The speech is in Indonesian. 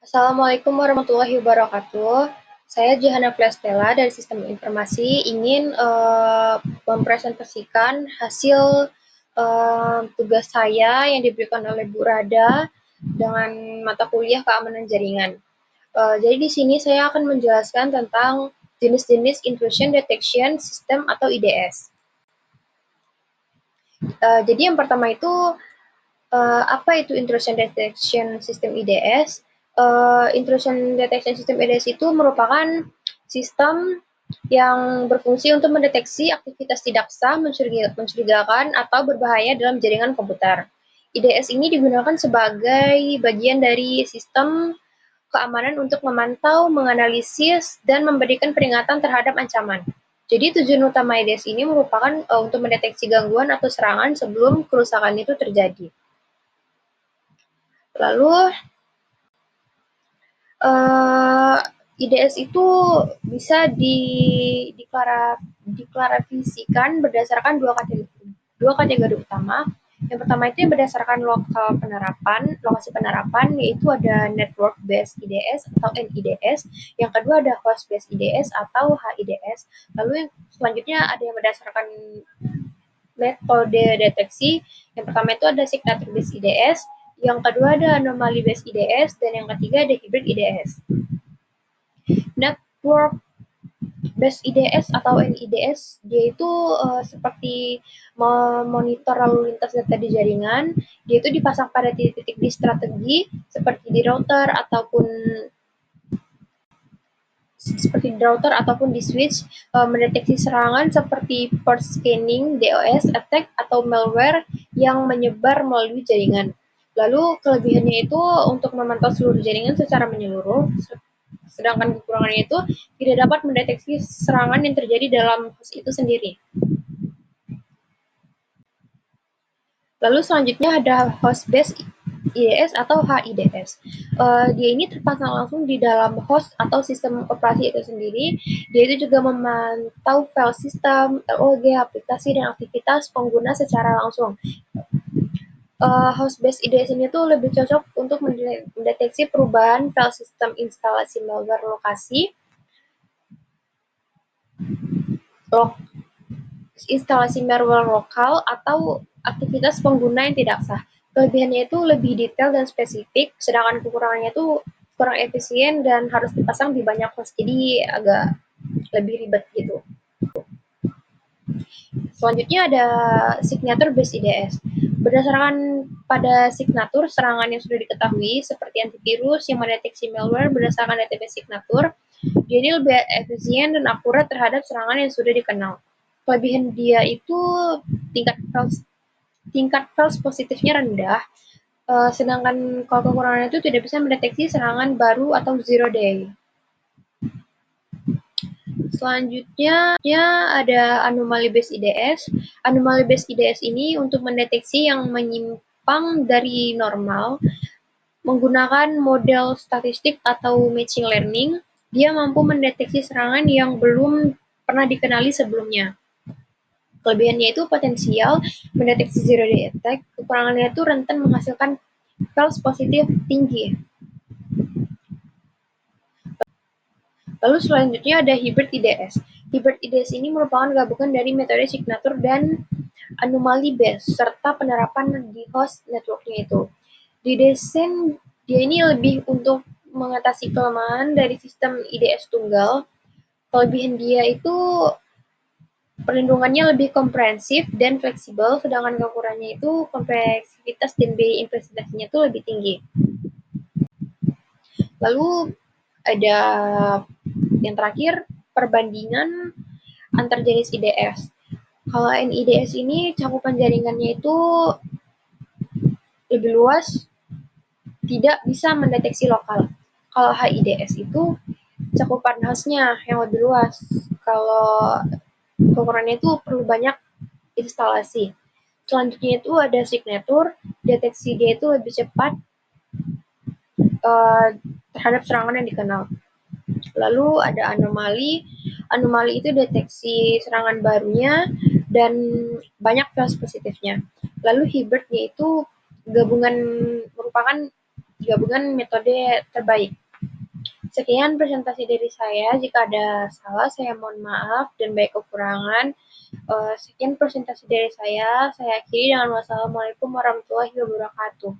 Assalamualaikum warahmatullahi wabarakatuh. Saya Jihana Plestela dari Sistem Informasi ingin mempresentasikan hasil tugas saya yang diberikan oleh Bu Rada dengan mata kuliah keamanan jaringan. Jadi di sini saya akan menjelaskan tentang jenis-jenis Intrusion Detection System atau IDS. Jadi yang pertama itu apa itu Intrusion Detection System IDS? Intrusion Detection System IDS itu merupakan sistem yang berfungsi untuk mendeteksi aktivitas tidak sah, mencurigakan, atau berbahaya dalam jaringan komputer. IDS ini digunakan sebagai bagian dari sistem keamanan untuk memantau, menganalisis, dan memberikan peringatan terhadap ancaman. Jadi tujuan utama IDS ini merupakan untuk mendeteksi gangguan atau serangan sebelum kerusakan itu terjadi. Lalu IDS itu bisa diklarifikasikan berdasarkan dua kategori utama. Yang pertama itu yang berdasarkan lokasi penerapan, yaitu ada Network Based IDS atau NIDS. Yang kedua ada Host Based IDS atau HIDS. Lalu yang selanjutnya ada yang berdasarkan metode deteksi. Yang pertama itu ada Signature Based IDS, yang kedua ada Anomaly Based IDS, dan yang ketiga ada Hybrid IDS. Network Based IDS atau NIDS, dia itu seperti memonitor lalu lintas data di jaringan. Dia itu dipasang pada titik-titik di strategi seperti di router ataupun di switch, mendeteksi serangan seperti port scanning, DOS attack, atau malware yang menyebar melalui jaringan. Lalu kelebihannya itu untuk memantau seluruh jaringan secara menyeluruh, sedangkan kekurangannya itu tidak dapat mendeteksi serangan yang terjadi dalam host itu sendiri. Lalu selanjutnya ada host based IDS atau HIDS. Dia ini terpasang langsung di dalam host atau sistem operasi itu sendiri. Dia itu juga memantau file sistem, log, aplikasi, dan aktivitas pengguna secara langsung. Host based IDS ini tuh lebih cocok untuk mendeteksi perubahan file sistem instalasi malware lokasi, instalasi malware lokal, atau aktivitas pengguna yang tidak sah. Kelebihannya itu lebih detail dan spesifik, sedangkan kekurangannya itu kurang efisien dan harus dipasang di banyak host, jadi agak lebih ribet gitu. Selanjutnya ada Signature Based IDS. Berdasarkan pada signatur serangan yang sudah diketahui, seperti antivirus yang mendeteksi malware berdasarkan database signatur, dia ini lebih efisien dan akurat terhadap serangan yang sudah dikenal. Kelebihan dia itu tingkat false positifnya rendah, sedangkan kalau kekurangan itu tidak bisa mendeteksi serangan baru atau zero day. Selanjutnya ada Anomaly Based IDS. Anomaly Based IDS ini untuk mendeteksi yang menyimpang dari normal menggunakan model statistik atau machine learning. Dia mampu mendeteksi serangan yang belum pernah dikenali sebelumnya. Kelebihannya itu potensial mendeteksi zero day attack, kekurangannya itu rentan menghasilkan false positif tinggi. Lalu selanjutnya ada Hybrid IDS. Hybrid IDS ini merupakan gabungan dari metode signatur dan anomaly based serta penerapan di host networknya itu. Didesain dia ini lebih untuk mengatasi kelemahan dari sistem IDS tunggal. Kelebihan dia itu perlindungannya lebih komprehensif dan fleksibel, sedangkan kekurangannya itu kompleksitas dan biaya investasinya itu lebih tinggi. Lalu ada yang terakhir, perbandingan antar jenis IDS. Kalau NIDS ini cakupan jaringannya itu lebih luas, tidak bisa mendeteksi lokal. Kalau HIDS itu cakupan hostnya yang lebih luas. Kalau kekurangannya itu perlu banyak instalasi. Selanjutnya itu ada signature, deteksi dia itu lebih cepat terhadap serangan yang dikenal. Lalu ada anomali itu deteksi serangan barunya dan banyak false positifnya. Lalu hybridnya itu merupakan gabungan metode terbaik. Sekian presentasi dari saya. Jika ada salah, saya mohon maaf dan baik kekurangan. Sekian presentasi dari saya. Saya akhiri dengan wassalamualaikum warahmatullahi wabarakatuh.